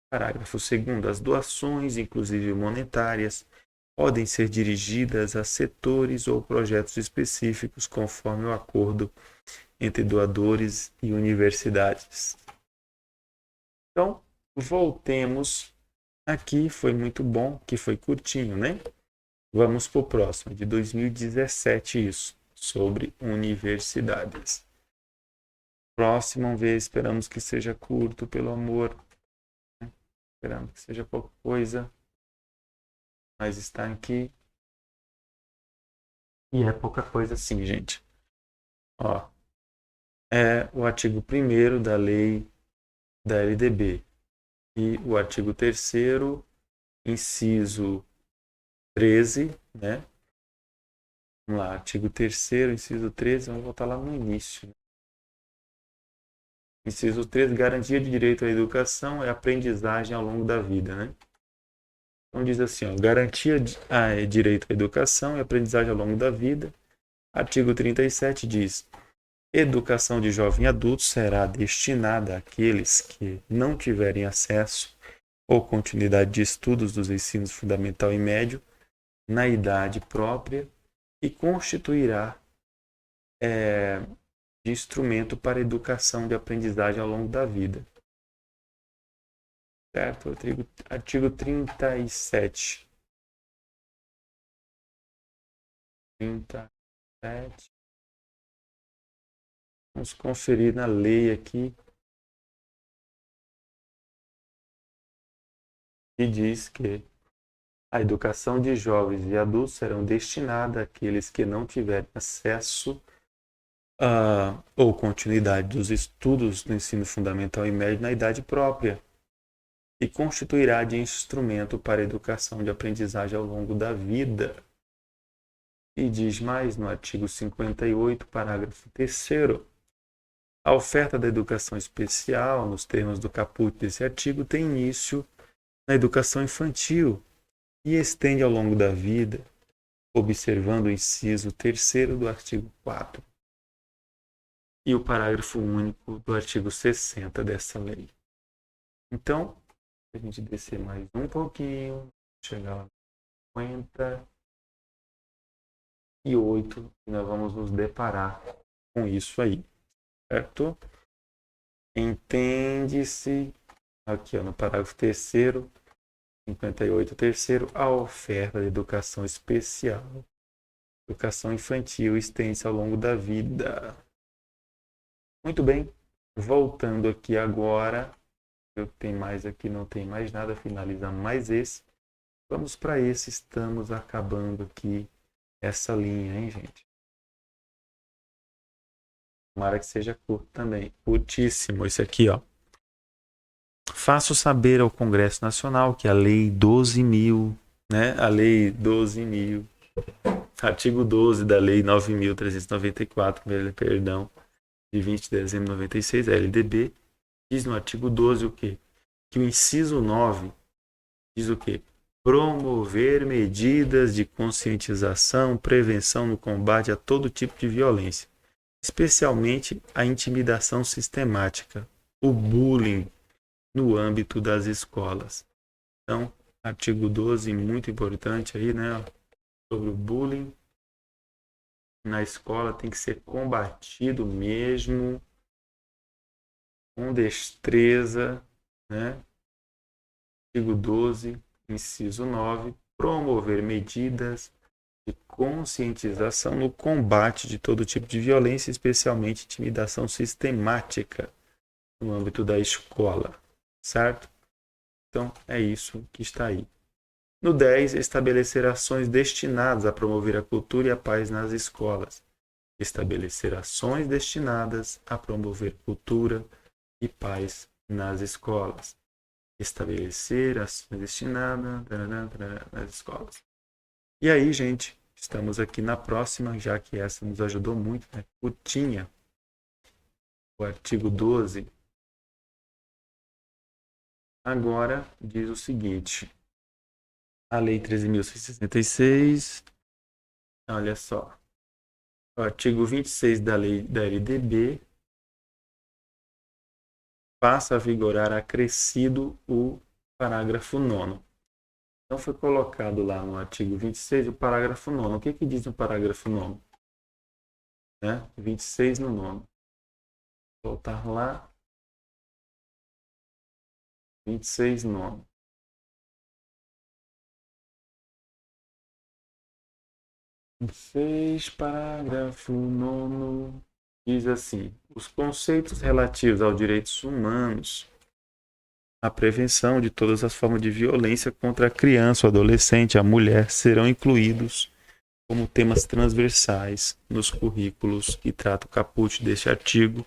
Parágrafo 2º. As doações, inclusive monetárias, podem ser dirigidas a setores ou projetos específicos conforme o acordo entre doadores e universidades. Então, voltemos aqui. Foi muito bom, que foi curtinho, né? Vamos para o próximo, de 2017 isso, sobre universidades. Próximo, vamos ver, esperamos que seja curto, pelo amor. Esperamos que seja pouca coisa. Mas está aqui. E é pouca coisa sim, gente. Ó, é o artigo 1º da lei da LDB. E o artigo 3º, inciso 13, né? Vamos lá, artigo 3º, inciso 13, vamos voltar lá no início. Inciso 13, garantia de direito à educação e aprendizagem ao longo da vida, né? Então diz assim, ó, garantia de direito à educação e aprendizagem ao longo da vida. Artigo 37 diz: educação de jovem e adulto será destinada àqueles que não tiverem acesso ou continuidade de estudos dos ensinos fundamental e médio na idade própria e constituirá de instrumento para a educação de aprendizagem ao longo da vida. Certo? Artigo 37. 37. Vamos conferir na lei aqui. Que diz que a educação de jovens e adultos serão destinada àqueles que não tiverem acesso ou continuidade dos estudos do ensino fundamental e médio na idade própria e constituirá de instrumento para a educação de aprendizagem ao longo da vida. E diz mais no artigo 58, parágrafo 3º, a oferta da educação especial, nos termos do caput desse artigo, tem início na educação infantil e estende ao longo da vida, observando o inciso 3º do artigo 4 e o parágrafo único do artigo 60 dessa lei. Então, a gente descer mais um pouquinho, chegar lá no 58, e nós vamos nos deparar com isso aí, certo? Entende-se, aqui ó, no parágrafo 3º, 58, terceiro, a oferta de educação especial, educação infantil, estende-se ao longo da vida. Muito bem, voltando aqui agora, eu tenho mais aqui, não tem mais nada, finalizamos mais esse. Vamos para esse, estamos acabando aqui essa linha, hein, gente? Tomara que seja curto também, curtíssimo esse aqui, ó. Faço saber ao Congresso Nacional que a Lei 12.000, né? A Lei 12.000, artigo 12 da Lei 9.394, perdão, de 20 de dezembro de 96, a LDB, diz no artigo 12 o quê? Que o inciso 9 diz o quê? Promover medidas de conscientização, prevenção no combate a todo tipo de violência, especialmente a intimidação sistemática, o bullying no âmbito das escolas. Então, artigo 12, muito importante aí, né? Sobre o bullying na escola tem que ser combatido mesmo, com destreza, né? Artigo 12, inciso 9, promover medidas de conscientização no combate de todo tipo de violência, especialmente intimidação sistemática no âmbito da escola, certo? Então, é isso que está aí. No 10, estabelecer ações destinadas a promover a cultura e a paz nas escolas. Estabelecer ações destinadas a promover cultura e paz nas escolas. Estabelecer ações destinadas nas escolas. E aí, gente, estamos aqui na próxima, já que essa nos ajudou muito, né? Curtinha. O artigo 12. Agora diz o seguinte. A Lei 13.166, olha só, o artigo 26 da Lei da LDB passa a vigorar acrescido o parágrafo 9º. Então foi colocado lá no artigo 26 o parágrafo 9º. O que diz no parágrafo 9º? 26 no 9º. Voltar lá. 26 no 9º. 6, parágrafo 9, diz assim: os conceitos relativos aos direitos humanos, a prevenção de todas as formas de violência contra a criança, o adolescente, a mulher, serão incluídos como temas transversais nos currículos que trata o caput deste artigo,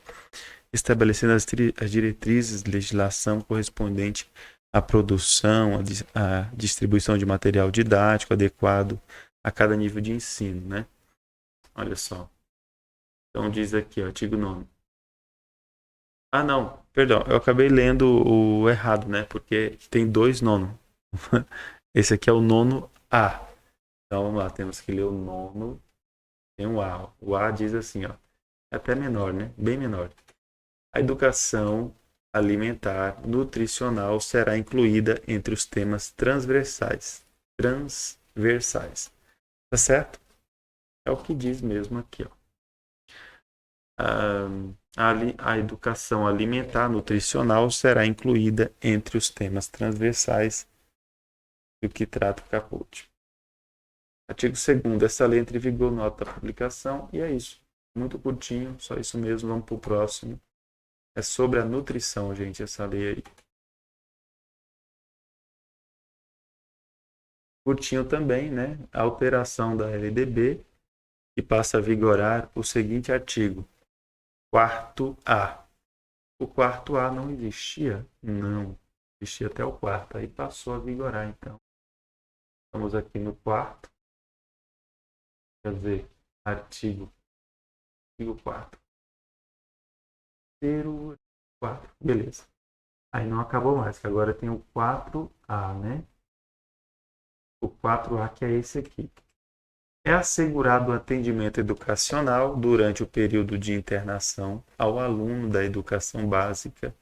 estabelecendo as diretrizes de legislação correspondente à produção, à distribuição de material didático adequado a cada nível de ensino, né? Olha só. Então diz aqui, artigo 9º. Ah, não, perdão, eu acabei lendo o errado, né? Porque tem 2 nono. Esse aqui é o nono A. Então vamos lá, temos que ler o nono. Tem um A. O A diz assim, ó. É até menor, né? Bem menor. A educação alimentar nutricional será incluída entre os temas transversais. Transversais. Tá certo? É o que diz mesmo aqui, ó. A educação alimentar nutricional será incluída entre os temas transversais do que trata o caput. Artigo 2º. Essa lei entra em vigor na nota da publicação e é isso. Muito curtinho, só isso mesmo. Vamos para o próximo. É sobre a nutrição, gente, essa lei aí. Curtinho também, né? A alteração da LDB, que passa a vigorar o seguinte artigo. 4º A. O 4º A não existia? Não. Existia até o 4º. Aí passou a vigorar, então. Estamos aqui no 4º. Quer dizer, artigo 4º. 4. Beleza. Aí não acabou mais, que agora tem o 4A, né? O 4A que é esse aqui. É assegurado o atendimento educacional durante o período de internação ao aluno da educação básica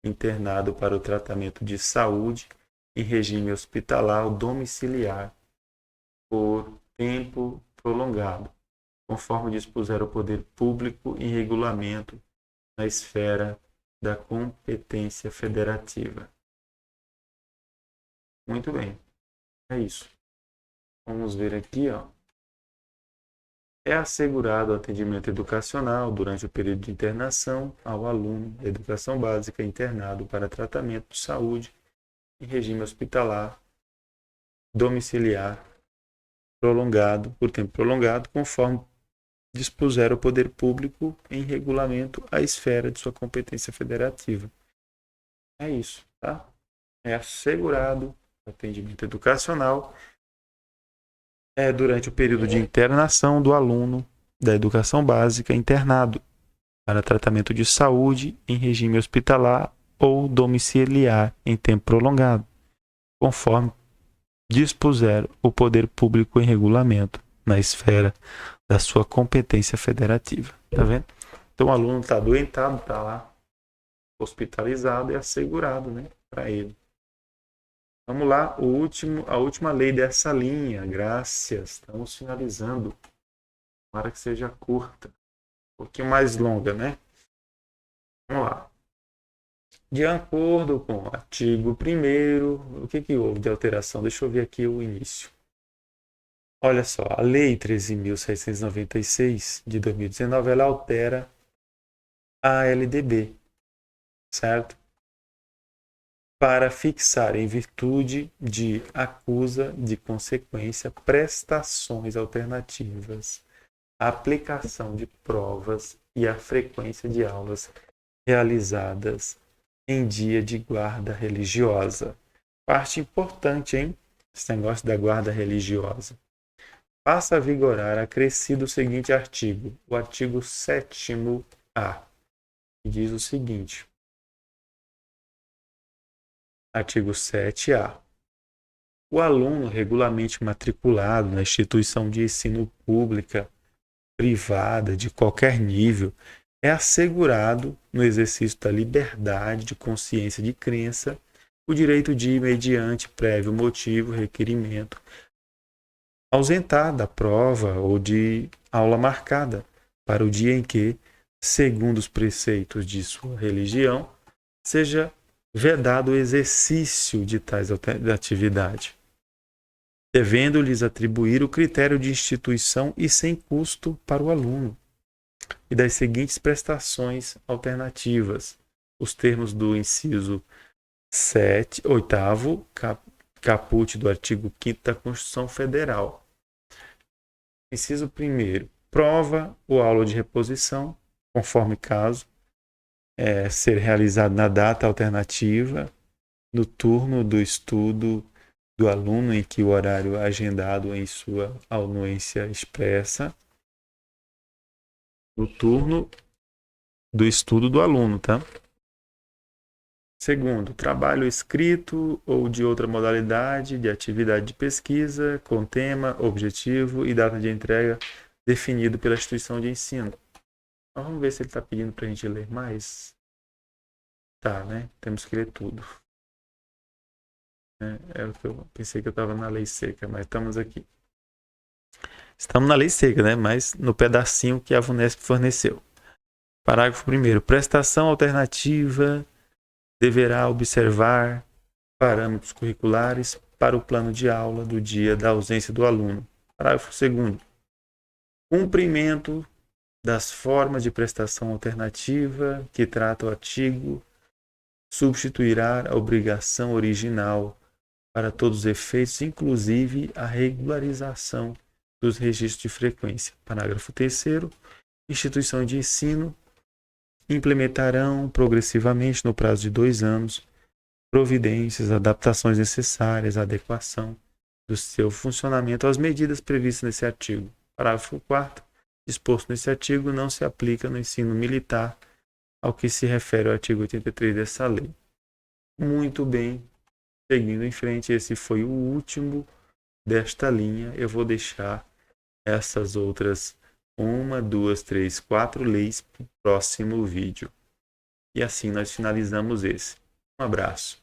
internado para o tratamento de saúde em regime hospitalar ou domiciliar por tempo prolongado, conforme dispuser o poder público em regulamento na esfera da competência federativa. Muito bem, é isso. Vamos ver aqui, ó. É assegurado o atendimento educacional durante o período de internação ao aluno da educação básica internado para tratamento de saúde em regime hospitalar, domiciliar, prolongado, por tempo prolongado, conforme dispuser o poder público em regulamento à esfera de sua competência federativa. É isso, tá? É assegurado o atendimento educacional durante o período de internação do aluno da educação básica internado para tratamento de saúde em regime hospitalar ou domiciliar em tempo prolongado, conforme dispuser o poder público em regulamento na esfera da sua competência federativa. Tá vendo? Então o aluno está doentado, está lá hospitalizado e assegurado, né, para ele. Vamos lá, a última lei dessa linha, graças. Estamos finalizando. Tomara que seja curta, um pouquinho mais longa, né? Vamos lá. De acordo com o artigo 1º, o que houve de alteração? Deixa eu ver aqui o início. Olha só, a Lei 13.696 de 2019, ela altera a LDB, certo? Para fixar, em virtude de acusa de consequência, prestações alternativas, a aplicação de provas e a frequência de aulas realizadas em dia de guarda religiosa. Parte importante, hein? Esse negócio da guarda religiosa. Passa a vigorar acrescido o seguinte artigo, o artigo 7º-A, que diz o seguinte. Artigo 7A. O aluno regularmente matriculado na instituição de ensino pública, privada, de qualquer nível, é assegurado, no exercício da liberdade de consciência de crença, o direito de, mediante prévio motivo, requerimento, ausentar da prova ou de aula marcada para o dia em que, segundo os preceitos de sua religião, seja vedado o exercício de tais atividade. devendo-lhes atribuir o critério de instituição e sem custo para o aluno, e das seguintes prestações alternativas, os termos do inciso 8º, caput do artigo 5º da Constituição Federal. Inciso 1º, prova ou aula de reposição, conforme caso, ser realizado na data alternativa, no turno do estudo do aluno em que o horário é agendado em sua anuência expressa, no turno do estudo do aluno, tá? Segundo, trabalho escrito ou de outra modalidade de atividade de pesquisa com tema, objetivo e data de entrega definido pela instituição de ensino. Então, vamos ver se ele está pedindo para a gente ler mais. Tá, né? Temos que ler tudo. Eu pensei que eu estava na lei seca, mas estamos aqui. Estamos na lei seca, né? Mas no pedacinho que a VUNESP forneceu. Parágrafo 1º. Prestação alternativa deverá observar parâmetros curriculares para o plano de aula do dia da ausência do aluno. Parágrafo 2º. Cumprimento das formas de prestação alternativa que trata o artigo substituirá a obrigação original para todos os efeitos, inclusive a regularização dos registros de frequência. Parágrafo 3º. Instituições de ensino implementarão progressivamente, no prazo de 2 anos, providências, adaptações necessárias à adequação do seu funcionamento às medidas previstas nesse artigo. Parágrafo 4º. Disposto nesse artigo não se aplica no ensino militar ao que se refere ao artigo 83 dessa lei. Muito bem. Seguindo em frente, esse foi o último desta linha. Eu vou deixar essas outras 1, 2, 3, 4 leis para o próximo vídeo. E assim nós finalizamos esse. Um abraço.